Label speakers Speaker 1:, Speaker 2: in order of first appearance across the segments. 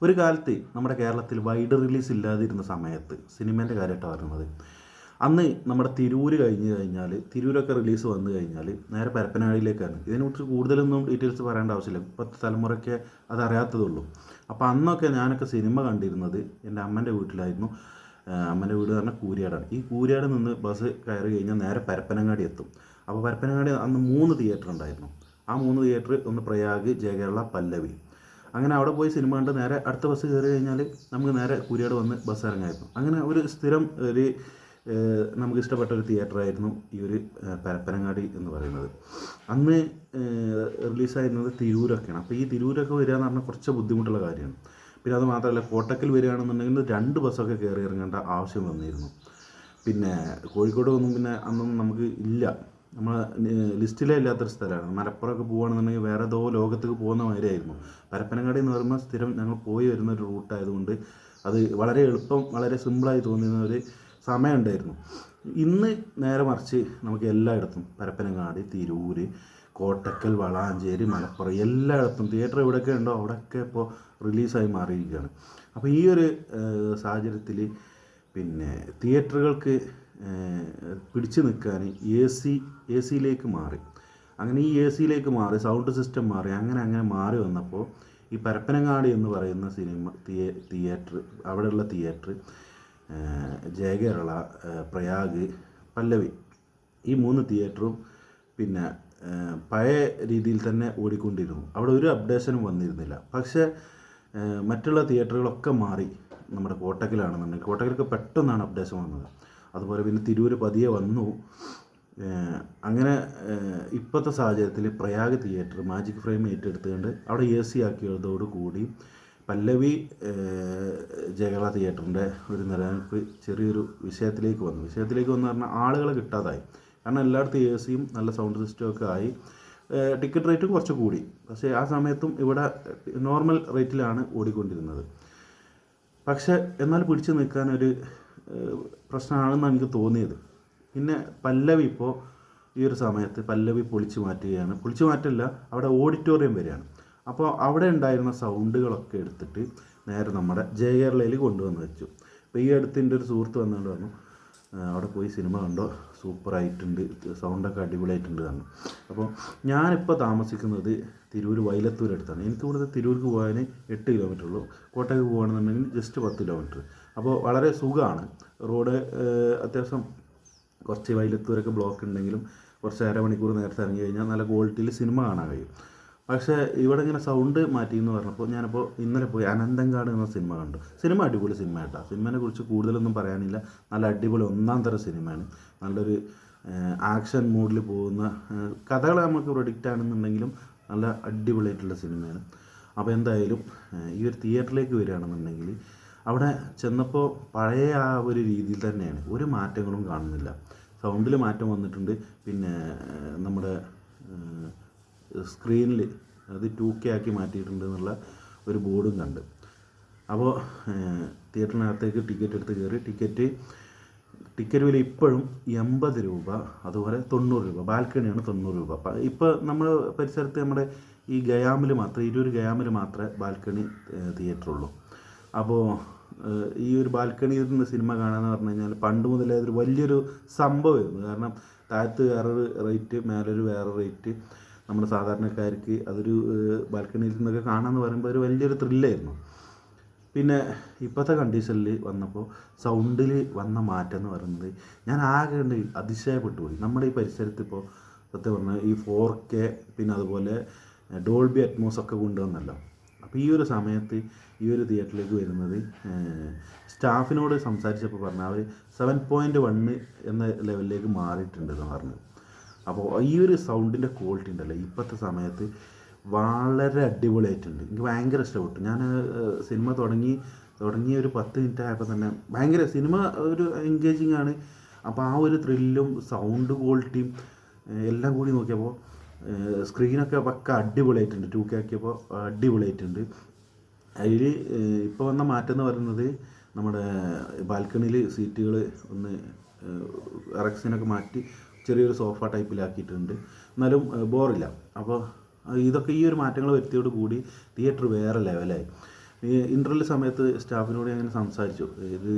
Speaker 1: ഒരു കാലത്ത് നമ്മുടെ കേരളത്തിൽ വൈഡ് റിലീസ് ഇല്ലാതിരുന്ന സമയത്ത് സിനിമേൻ്റെ കാര്യമായിട്ടാണ് പറയുന്നത്. അന്ന് നമ്മുടെ തിരൂർ കഴിഞ്ഞ് കഴിഞ്ഞാൽ തിരൂരൊക്കെ റിലീസ് വന്നു കഴിഞ്ഞാൽ നേരെ പരപ്പനങ്ങാടിയിലേക്കാണ്. ഇതിനെക്കുറിച്ച് കൂടുതലൊന്നും ഡീറ്റെയിൽസ് പറയേണ്ട ആവശ്യമില്ല, ഇപ്പോഴത്തെ തലമുറയ്ക്ക് അതറിയാത്തതുള്ളൂ. അപ്പോൾ അന്നൊക്കെ ഞാനൊക്കെ സിനിമ കണ്ടിരുന്നത് എൻ്റെ അമ്മൻ്റെ വീട്ടിലായിരുന്നു. അമ്മൻ്റെ വീട് പറഞ്ഞാൽ കൂരിയാടാണ്. ഈ കൂരിയാട് നിന്ന് ബസ് കയറി കഴിഞ്ഞാൽ നേരെ പരപ്പനങ്ങാടി എത്തും. അപ്പോൾ പരപ്പനങ്ങാടി അന്ന് 3 തിയേറ്റർ ഉണ്ടായിരുന്നു. ആ 3 തിയേറ്റർ ഒന്ന് പ്രയാഗ്, ജയകേരള, പല്ലവി. അങ്ങനെ അവിടെ പോയി സിനിമ കണ്ട് നേരെ അടുത്ത ബസ് കയറി കഴിഞ്ഞാൽ നമുക്ക് നേരെ കൂരിയാട് വന്ന് ബസ് ഇറങ്ങായിരുന്നു. അങ്ങനെ ഒരു സ്ഥിരം ഒരു നമുക്ക് ഇഷ്ടപ്പെട്ട ഒരു തിയേറ്ററായിരുന്നു ഈ ഒരു പരപ്പനങ്ങാടി എന്ന് പറയുന്നത്. അന്ന് റിലീസായിരുന്നത് തിരൂരൊക്കെയാണ്. അപ്പോൾ ഈ തിരൂരൊക്കെ വരിക എന്ന് പറഞ്ഞാൽ കുറച്ച് ബുദ്ധിമുട്ടുള്ള കാര്യമാണ്. പിന്നെ അത് മാത്രമല്ല, കോട്ടക്കൽ വരികയാണെന്നുണ്ടെങ്കിൽ 2 ബസ്സൊക്കെ കയറി ഇറങ്ങേണ്ട ആവശ്യം വന്നിരുന്നു. പിന്നെ കോഴിക്കോട് ഒന്നും പിന്നെ അന്നൊന്നും നമുക്ക് ഇല്ല, നമ്മൾ ലിസ്റ്റിലേ ഇല്ലാത്തൊരു സ്ഥലമാണ്. മലപ്പുറമൊക്കെ പോകുകയാണെന്നുണ്ടെങ്കിൽ വേറെ ഏതോ ലോകത്തേക്ക് പോകുന്ന മാതിരിയായിരുന്നു. പരപ്പനങ്ങാടി എന്ന് പറയുമ്പോൾ സ്ഥിരം ഞങ്ങൾ പോയി വരുന്ന ഒരു റൂട്ടായതുകൊണ്ട് അത് വളരെ എളുപ്പം, വളരെ സിമ്പിളായി തോന്നുന്ന ഒരു സമയം ഉണ്ടായിരുന്നു. ഇന്ന് നേരെ മറിച്ച് നമുക്ക് എല്ലായിടത്തും പരപ്പനങ്ങാടി, തിരൂർ, കോട്ടക്കൽ, വളാഞ്ചേരി, മലപ്പുറം എല്ലായിടത്തും തിയേറ്റർ എവിടെയൊക്കെ ഉണ്ടോ അവിടെയൊക്കെ ഇപ്പോൾ റിലീസായി മാറിയിരിക്കുകയാണ്. അപ്പോൾ ഈ ഒരു സാഹചര്യത്തിൽ പിന്നെ തിയേറ്ററുകൾക്ക് പിടിച്ചു നിൽക്കാൻ എ സിയിലേക്ക് മാറി. അങ്ങനെ ഈ എ സിയിലേക്ക് മാറി, സൗണ്ട് സിസ്റ്റം മാറി, അങ്ങനെ മാറി വന്നപ്പോൾ ഈ പരപ്പനങ്ങാടി എന്ന് പറയുന്ന തിയേറ്റർ, അവിടെയുള്ള തിയേറ്റർ ജയകേരള, പ്രയാഗ്, പല്ലവി, ഈ 3 തിയേറ്ററും പിന്നെ പഴയ രീതിയിൽ തന്നെ ഓടിക്കൊണ്ടിരുന്നു. അവിടെ ഒരു അപ്ഡേഷനും വന്നിരുന്നില്ല. പക്ഷേ മറ്റുള്ള തിയേറ്ററുകളൊക്കെ മാറി. നമ്മുടെ കോട്ടക്കലാണെന്നുണ്ടെങ്കിൽ കോട്ടക്കലൊക്കെ പെട്ടെന്നാണ് അപ്ഡേഷൻ വന്നത്. അതുപോലെ പിന്നെ തിരൂർ പതിയെ വന്നു. അങ്ങനെ ഇപ്പോഴത്തെ സാഹചര്യത്തിൽ പ്രയാഗ് തിയേറ്റർ മാജിക് ഫ്രെയിം ഏറ്റെടുത്തുകൊണ്ട് അവിടെ എ സി ആക്കിയതോടുകൂടി പല്ലവി ജയകേരള തിയേറ്ററിൻ്റെ ഒരു നിലനിൽപ്പ് ചെറിയൊരു വിഷയത്തിലേക്ക് വന്നു പറഞ്ഞാൽ ആളുകളെ കിട്ടാതായി. കാരണം എല്ലായിടത്തും എ സിയും നല്ല സൗണ്ട് സിസ്റ്റമൊക്കെ ആയി. ടിക്കറ്റ് റേറ്റും കുറച്ച് കൂടി. പക്ഷേ ആ സമയത്തും ഇവിടെ നോർമൽ റേറ്റിലാണ് ഓടിക്കൊണ്ടിരുന്നത്. പക്ഷേ എന്നാൽ പിടിച്ചു നിൽക്കാനൊരു പ്രശ്നമാണെന്നാണ് എനിക്ക് തോന്നിയത്. പിന്നെ പല്ലവി ഇപ്പോൾ ഈ ഒരു സമയത്ത് പല്ലവി പൊളിച്ചു മാറ്റുകയാണ്. പൊളിച്ചു മാറ്റല്ല, അവിടെ ഓഡിറ്റോറിയം വരികയാണ്. അപ്പോൾ അവിടെ ഉണ്ടായിരുന്ന സൗണ്ടുകളൊക്കെ എടുത്തിട്ട് നേരെ നമ്മുടെ ജയകേരളയിൽ കൊണ്ടുവന്ന് വെച്ചു. അപ്പോൾ ഈ അടുത്തിൻ്റെ ഒരു സുഹൃത്ത് വന്നുകൊണ്ട് പറഞ്ഞു, അവിടെ പോയി സിനിമ കണ്ടോ, സൂപ്പറായിട്ടുണ്ട്, സൗണ്ടൊക്കെ അടിപൊളിയായിട്ടുണ്ട് പറഞ്ഞു. അപ്പോൾ ഞാനിപ്പോൾ താമസിക്കുന്നത് തിരൂർ വൈലത്തൂരടുത്താണ്. എനിക്ക് ഇവിടുത്തെ തിരൂർക്ക് പോകാൻ 8 കിലോമീറ്റർ ഉള്ളൂ. കോട്ടയ്ക്ക് പോകുകയാണെന്നുണ്ടെങ്കിൽ ജസ്റ്റ് 10 കിലോമീറ്റർ. അപ്പോൾ വളരെ സുഖമാണ്. റോഡ് അത്യാവശ്യം കുറച്ച് വൈലത്തൂരൊക്കെ ബ്ലോക്ക് ഉണ്ടെങ്കിലും കുറച്ച് അരമണിക്കൂർ നേരത്തെ ഇറങ്ങി കഴിഞ്ഞാൽ നല്ല ക്വാളിറ്റിയിൽ സിനിമ കാണാൻ കഴിയും. പക്ഷേ ഇവിടെ ഇങ്ങനെ സൗണ്ട് മാറ്റി എന്ന് പറഞ്ഞപ്പോൾ ഞാനിപ്പോൾ ഇന്നലെ പോയി അനന്തങ്കാട് എന്ന സിനിമ കണ്ടു. സിനിമ അടിപൊളി സിനിമ കേട്ടോ. സിനിമയെ കുറിച്ച് കൂടുതലൊന്നും പറയാനില്ല. നല്ല അടിപൊളി 1-ാം തരം സിനിമയാണ്. നല്ലൊരു ആക്ഷൻ മൂഡിൽ പോകുന്ന കഥകൾ നമുക്ക് പ്രൊഡിക്റ്റ് ആണെന്നുണ്ടെങ്കിലും നല്ല അടിപൊളിയായിട്ടുള്ള സിനിമയാണ്. അപ്പോൾ എന്തായാലും ഈ ഒരു തിയേറ്ററിലേക്ക് വരികയാണെന്നുണ്ടെങ്കിൽ അവിടെ ചെന്നപ്പോൾ പഴയ ആ ഒരു രീതിയിൽ തന്നെയാണ്, ഒരു മാറ്റങ്ങളും കാണുന്നില്ല. സൗണ്ടിൽ മാറ്റം വന്നിട്ടുണ്ട്. പിന്നെ നമ്മുടെ സ്ക്രീനിൽ അത് 2K ആക്കി മാറ്റിയിട്ടുണ്ട് എന്നുള്ള ഒരു ബോർഡും കണ്ട്. അപ്പോൾ തിയേറ്ററിനകത്തേക്ക് ടിക്കറ്റ് എടുത്ത് കയറി. ടിക്കറ്റ് വില ഇപ്പോഴും 80 രൂപ, അതുപോലെ 90 രൂപ. ബാൽക്കണിയാണ് 90 രൂപ. ഇപ്പോൾ നമ്മുടെ പരിസരത്ത് നമ്മുടെ ഈ ഗയാമിൽ മാത്രമേ, ഇരുവർ ഗയാമിൽ മാത്രമേ ബാൽക്കണി തിയേറ്ററുള്ളൂ. അപ്പോൾ ഈ ഒരു ബാൽക്കണിയിൽ നിന്ന് സിനിമ കാണാമെന്ന് പറഞ്ഞു കഴിഞ്ഞാൽ പണ്ട് മുതലേ അതൊരു വലിയൊരു സംഭവമായിരുന്നു. കാരണം താഴത്ത് വേറൊരു റേറ്റ്, മേലൊരു വേറെ റേറ്റ്. നമ്മുടെ സാധാരണക്കാർക്ക് അതൊരു ബാൽക്കണിയിൽ നിന്നൊക്കെ കാണാമെന്ന് പറയുമ്പോൾ ഒരു വലിയൊരു ത്രില്ലായിരുന്നു. പിന്നെ ഇപ്പോഴത്തെ കണ്ടീഷനിൽ വന്നപ്പോൾ സൗണ്ടിൽ വന്ന മാറ്റം എന്ന് പറയുന്നത് ഞാൻ ആകെ ഉണ്ട് അതിശയപ്പെട്ടു പോയി. നമ്മുടെ ഈ പരിസരത്ത് ഇപ്പോൾ സത്യം പറഞ്ഞാൽ ഈ 4K പിന്നെ അതുപോലെ ഡോൾബി അറ്റ്മോസ് ഒക്കെ കൊണ്ടുവന്നല്ലോ. അപ്പോൾ ഈ ഒരു സമയത്ത് ഈ ഒരു തിയേറ്ററിലേക്ക് വരുന്നത് സ്റ്റാഫിനോട് സംസാരിച്ചപ്പോൾ പറഞ്ഞാൽ അവർ 7.1 എന്ന ലെവലിലേക്ക് മാറിയിട്ടുണ്ടെന്ന് പറഞ്ഞു. അപ്പോൾ ഈ ഒരു സൗണ്ടിൻ്റെ ക്വാളിറ്റി ഉണ്ടല്ലോ ഇപ്പോഴത്തെ സമയത്ത് വളരെ അടിപൊളിയായിട്ടുണ്ട്. എനിക്ക് ഭയങ്കര ഇഷ്ടപ്പെട്ടു. ഞാൻ സിനിമ തുടങ്ങി ഒരു 10 മിനിറ്റ് ആയപ്പോൾ തന്നെ ഭയങ്കര സിനിമ ഒരു എൻഗേജിങ് ആണ്. അപ്പോൾ ആ ഒരു ത്രില്ലും സൗണ്ട് ക്വാളിറ്റിയും എല്ലാം കൂടി നോക്കിയപ്പോൾ സ്ക്രീനൊക്കെ പക്ക അടിപൊളിയായിട്ടുണ്ട്. 2K ആക്കിയപ്പോൾ അടിപൊളിയായിട്ടുണ്ട്. അതിൽ ഇപ്പോൾ വന്ന മാറ്റം എന്ന് പറയുന്നത് നമ്മുടെ ബാൽക്കണിയിൽ സീറ്റുകൾ ഒന്ന് എറക്സിനൊക്കെ മാറ്റി ചെറിയൊരു സോഫ ടൈപ്പിലാക്കിയിട്ടുണ്ട്. എന്നാലും ബോറില്ല. അപ്പോൾ ഇതൊക്കെ ഈ ഒരു മാറ്റങ്ങൾ വരുത്തിയോട് കൂടി തിയേറ്റർ വേറെ ലെവലായി. ഈ ഇൻ്റർവെൽ സമയത്ത് സ്റ്റാഫിനോട് ഞാൻ അങ്ങനെ സംസാരിച്ചു, ഇത്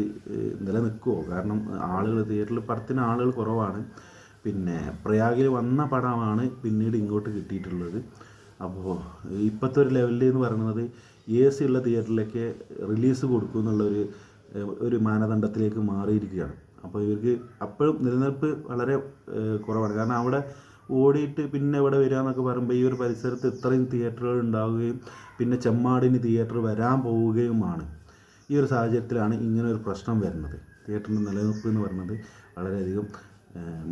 Speaker 1: ഇന്നലെ നിൽക്കുമോ, കാരണം ആളുകൾ തിയേറ്ററിൽ പടത്തിന് ആളുകൾ കുറവാണ്. പിന്നെ പ്രയാഗിൽ വന്ന പടമാണ് പിന്നീട് ഇങ്ങോട്ട് കിട്ടിയിട്ടുള്ളത്. അപ്പോൾ ഇപ്പോഴത്തെ ഒരു ലെവലിൽ എന്ന് പറയുന്നത് AC ഉള്ള തിയേറ്ററിലേക്ക് റിലീസ് കൊടുക്കും എന്നുള്ളൊരു ഒരു മാനദണ്ഡത്തിലേക്ക് മാറിയിരിക്കുകയാണ്. അപ്പോൾ ഇവർക്ക് അപ്പോഴും നിലനിൽപ്പ് വളരെ കുറവാണ്. കാരണം അവിടെ ഓടിയിട്ട് പിന്നെ ഇവിടെ വരിക എന്നൊക്കെ പറയുമ്പോൾ ഈ ഒരു പരിസരത്ത് ഇത്രയും തിയേറ്ററുകൾ ഉണ്ടാവുകയും പിന്നെ ചെമ്മാടിന് തിയേറ്റർ വരാൻ പോവുകയുമാണ്. ഈ ഒരു സാഹചര്യത്തിലാണ് ഇങ്ങനെ ഒരു പ്രശ്നം വരുന്നത്. തിയേറ്ററിൻ്റെ നിലനിൽപ്പ് എന്ന് പറയുന്നത് വളരെയധികം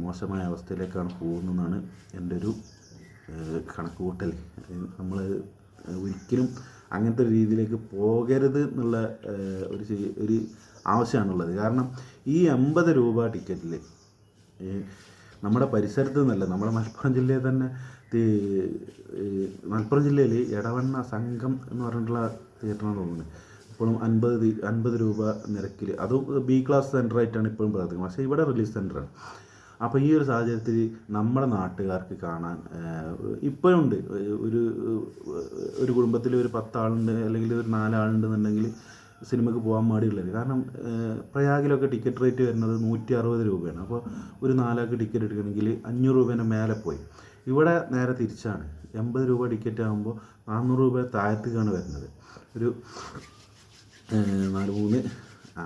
Speaker 1: മോശമായ അവസ്ഥയിലേക്കാണ് പോകുന്നതെന്നാണ് എൻ്റെ ഒരു കണക്കുകൂട്ടൽ. നമ്മൾ ഒരിക്കലും അങ്ങനത്തെ ഒരു രീതിയിലേക്ക് പോകരുത് എന്നുള്ള ഒരു ആവശ്യമാണുള്ളത്. കാരണം ഈ 80 രൂപ ടിക്കറ്റിൽ നമ്മുടെ പരിസരത്ത് നിന്നല്ല, നമ്മുടെ മലപ്പുറം ജില്ലയിൽ തന്നെ മലപ്പുറം ജില്ലയിൽ എടവണ്ണ സംഘം എന്ന് പറഞ്ഞിട്ടുള്ള തിയേറ്ററാണ് തോന്നുന്നത്. ഇപ്പോഴും 50 രൂപ നിരക്കിൽ, അതും B ക്ലാസ് സെൻറ്ററായിട്ടാണ് ഇപ്പോഴും പ്രവർത്തിക്കുന്നത്. പക്ഷേ ഇവിടെ റിലീസ് സെൻറ്ററാണ്. അപ്പോൾ ഈ ഒരു സാഹചര്യത്തിൽ നമ്മുടെ നാട്ടുകാർക്ക് കാണാൻ ഇപ്പോഴുണ്ട്. ഒരു കുടുംബത്തിൽ ഒരു 10 ആളുണ്ട് അല്ലെങ്കിൽ ഒരു 4 ആളുണ്ടെന്നുണ്ടെങ്കിൽ സിനിമയ്ക്ക് പോകാൻ മടിയുള്ളത്. കാരണം പ്രയാഗിലൊക്കെ ടിക്കറ്റ് റേറ്റ് വരുന്നത് 160 രൂപയാണ്. അപ്പോൾ ഒരു 4 ആൾക്ക് ടിക്കറ്റ് എടുക്കണമെങ്കിൽ 500 രൂപേൻ്റെ മേലെ പോയി. ഇവിടെ നേരെ തിരിച്ചാണ്. 80 രൂപ ടിക്കറ്റ് ആകുമ്പോൾ 400 രൂപ താഴത്തേക്കാണ് വരുന്നത്. ഒരു 4-3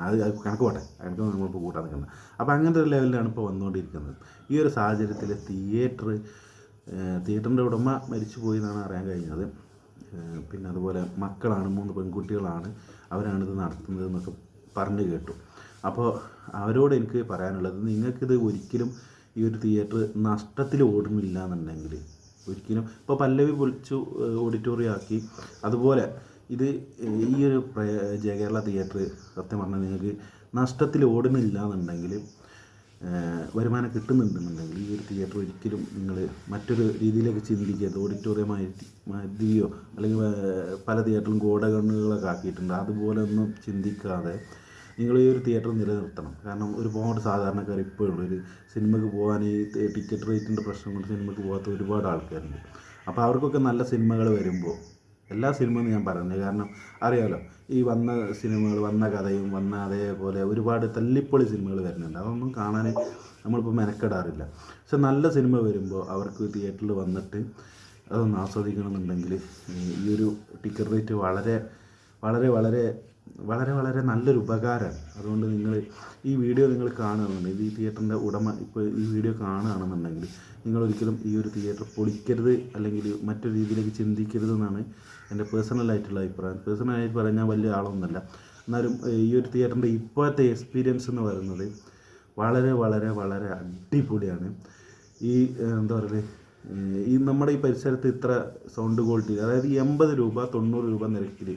Speaker 1: അത് കണക്ക് പോട്ടെ, കണക്ക് നമ്മളിപ്പോൾ കൂട്ടാൻ നിൽക്കുന്നത്. അപ്പോൾ അങ്ങനത്തെ ഒരു ലെവലിലാണ് ഇപ്പോൾ വന്നുകൊണ്ടിരിക്കുന്നത്. ഈ ഒരു സാഹചര്യത്തിൽ തിയേറ്ററിൻ്റെ ഉടമ മരിച്ചു പോയി എന്നാണ് അറിയാൻ കഴിഞ്ഞത്. പിന്നെ അതുപോലെ മക്കളാണ്, 3 പെൺകുട്ടികളാണ്, അവരാണിത് നടത്തുന്നത് എന്നൊക്കെ പറഞ്ഞു കേട്ടു. അപ്പോൾ അവരോട് എനിക്ക് പറയാനുള്ളത്, നിങ്ങൾക്കിത് ഒരിക്കലും ഈ ഒരു തിയേറ്റർ നഷ്ടത്തിൽ ഓടുന്നില്ല എന്നുണ്ടെങ്കിൽ ഒരിക്കലും ഇപ്പോൾ പല്ലവി പൊളിച്ചു ഓഡിറ്റോറിയം ആക്കി, അതുപോലെ ഇത് ഈ ഒരു ജയകേരള തിയേറ്റർ സത്യം പറഞ്ഞാൽ നിങ്ങൾക്ക് നഷ്ടത്തിൽ ഓടുന്നില്ല എന്നുണ്ടെങ്കിൽ, വരുമാനം കിട്ടുന്നുണ്ടെന്നുണ്ടെങ്കിൽ ഈ ഒരു തിയേറ്റർ ഒരിക്കലും നിങ്ങൾ മറ്റൊരു രീതിയിലേക്ക് ചിന്തിക്കരുത്. ഓഡിറ്റോറിയമായിരിക്കുകയോ അല്ലെങ്കിൽ പല തിയേറ്ററിലും ഗോഡഗണ്ണുകളൊക്കെ ആക്കിയിട്ടുണ്ട്, അതുപോലെ ഒന്നും ചിന്തിക്കാതെ നിങ്ങൾ ഈ ഒരു തിയേറ്റർ നിലനിർത്തണം. കാരണം ഒരുപാട് സാധാരണക്കാർ ഇപ്പോഴും ഒരു സിനിമയ്ക്ക് പോകാൻ ഈ ടിക്കറ്റ് റേറ്റിൻ്റെ പ്രശ്നം കൊണ്ട് സിനിമയ്ക്ക് പോകാത്ത ഒരുപാട് ആൾക്കാരുണ്ട്. അപ്പോൾ അവർക്കൊക്കെ നല്ല സിനിമകൾ വരുമ്പോൾ, എല്ലാ സിനിമയും ഞാൻ പറയുന്നത്, കാരണം അറിയാമല്ലോ ഈ വന്ന സിനിമകൾ, വന്ന കഥയും വന്ന അതേപോലെ ഒരുപാട് തല്ലിപ്പൊളി സിനിമകൾ വരുന്നുണ്ട്. അതൊന്നും കാണാൻ നമ്മളിപ്പോൾ മെനക്കെടാറില്ല. പക്ഷെ നല്ല സിനിമ വരുമ്പോൾ അവർക്ക് തിയേറ്ററിൽ വന്നിട്ട് അതൊന്ന് ആസ്വദിക്കണമെന്നുണ്ടെങ്കിൽ ഈ ഒരു ടിക്കറ്റ് റേറ്റ് വളരെ വളരെ വളരെ വളരെ വളരെ നല്ലൊരു ഉപകാരമാണ്. അതുകൊണ്ട് നിങ്ങൾ ഈ വീഡിയോ നിങ്ങൾ കാണുകയാണെന്നുണ്ടെങ്കിൽ, ഈ തിയേറ്ററിൻ്റെ ഉടമ ഇപ്പോൾ ഈ വീഡിയോ കാണുകയാണെന്നുണ്ടെങ്കിൽ നിങ്ങളൊരിക്കലും ഈ ഒരു തിയേറ്റർ പൊളിക്കരുത് അല്ലെങ്കിൽ മറ്റൊരു രീതിയിലേക്ക് ചിന്തിക്കരുതെന്നാണ് എൻ്റെ പേഴ്സണലായിട്ടുള്ള അഭിപ്രായം. പേഴ്സണലായിട്ട് പറയാൻ ഞാൻ വലിയ ആളൊന്നുമല്ല, എന്നാലും ഈ ഒരു തിയേറ്ററിൻ്റെ ഇപ്പോഴത്തെ എക്സ്പീരിയൻസ് എന്ന് പറയുന്നത് വളരെ വളരെ വളരെ അടിപൊളിയാണ്. ഈ എന്താ പറയുക, ഈ നമ്മുടെ ഈ പരിസരത്ത് ഇത്ര സൗണ്ട് ക്വാളിറ്റി, അതായത് 80 രൂപ 90 രൂപ നിരക്കിൽ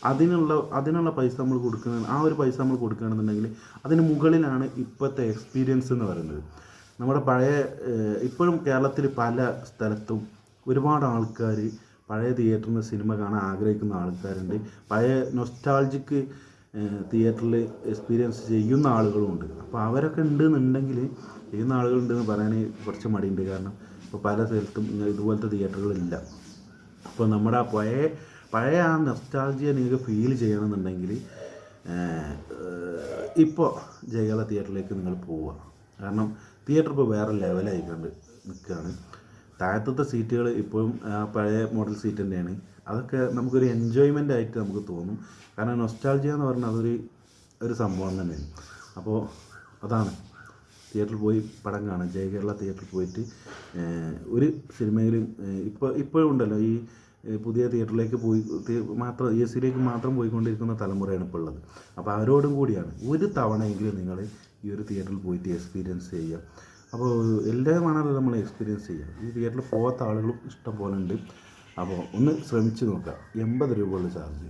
Speaker 1: അതിനുള്ള പൈസ നമ്മൾ കൊടുക്കുന്ന, ആ ഒരു പൈസ നമ്മൾ കൊടുക്കുകയാണെന്നുണ്ടെങ്കിൽ അതിന് മുകളിലാണ് ഇപ്പോഴത്തെ എക്സ്പീരിയൻസ് എന്ന് പറയുന്നത്. നമ്മുടെ പഴയ, ഇപ്പോഴും കേരളത്തിൽ പല സ്ഥലത്തും ഒരുപാട് ആൾക്കാർ പഴയ തിയേറ്ററിൽ നിന്ന് സിനിമ കാണാൻ ആഗ്രഹിക്കുന്ന ആൾക്കാരുണ്ട്. പഴയ നൊസ്റ്റാൾജിക്ക് തിയേറ്ററിൽ എക്സ്പീരിയൻസ് ചെയ്യുന്ന ആളുകളുമുണ്ട്. അപ്പോൾ അവരൊക്കെ ഉണ്ടെന്നുണ്ടെങ്കിൽ, ചെയ്യുന്ന ആളുകളുണ്ടെന്ന് പറയാൻ കുറച്ച് മടിയുണ്ട്. കാരണം ഇപ്പോൾ പല സ്ഥലത്തും ഇതുപോലത്തെ തിയേറ്ററുകളില്ല. അപ്പോൾ നമ്മുടെ ആ പഴയ ആ നൊസ്റ്റാൾജിയ നിങ്ങൾക്ക് ഫീൽ ചെയ്യണമെന്നുണ്ടെങ്കിൽ ഇപ്പോൾ ജയകേരള തിയേറ്ററിലേക്ക് നിങ്ങൾ പോവുക. കാരണം തിയേറ്റർ ഇപ്പോൾ വേറെ ലെവലായിക്കൊണ്ട് നിൽക്കുകയാണ്. താഴത്തെ സീറ്റുകൾ ഇപ്പോഴും പഴയ മോഡൽ സീറ്റ് തന്നെയാണ്. അതൊക്കെ നമുക്കൊരു എൻജോയ്മെൻ്റ് ആയിട്ട് നമുക്ക് തോന്നും. കാരണം നൊസ്റ്റാൾജിയ എന്ന് പറഞ്ഞാൽ ഒരു സംഭവം തന്നെയാണ്. അപ്പോൾ അതാണ്, തിയേറ്ററിൽ പോയി പടം കാണാം. ജയകേരള തിയേറ്ററിൽ പോയിട്ട് ഒരു സിനിമയിലും ഇപ്പോഴും ഉണ്ടല്ലോ ഈ പുതിയ തിയേറ്ററിലേക്ക് മാത്രം AC യിലേക്ക് മാത്രം പോയിക്കൊണ്ടിരിക്കുന്ന തലമുറയാണ് ഇപ്പോൾ ഉള്ളത്. അപ്പോൾ അവരോടും കൂടിയാണ്, ഒരു തവണയെങ്കിലും നിങ്ങൾ ഈ ഒരു തിയേറ്ററിൽ പോയിട്ട് എക്സ്പീരിയൻസ് ചെയ്യുക. അപ്പോൾ എല്ലാമാണല്ലോ നമ്മൾ എക്സ്പീരിയൻസ് ചെയ്യുക. ഈ തിയേറ്ററിൽ പോകാത്ത ആളുകളും ഇഷ്ടം പോലെ ഉണ്ട്. അപ്പോൾ ഒന്ന് ശ്രമിച്ച് നോക്കുക. 80 രൂപയുള്ള ചാർജ്.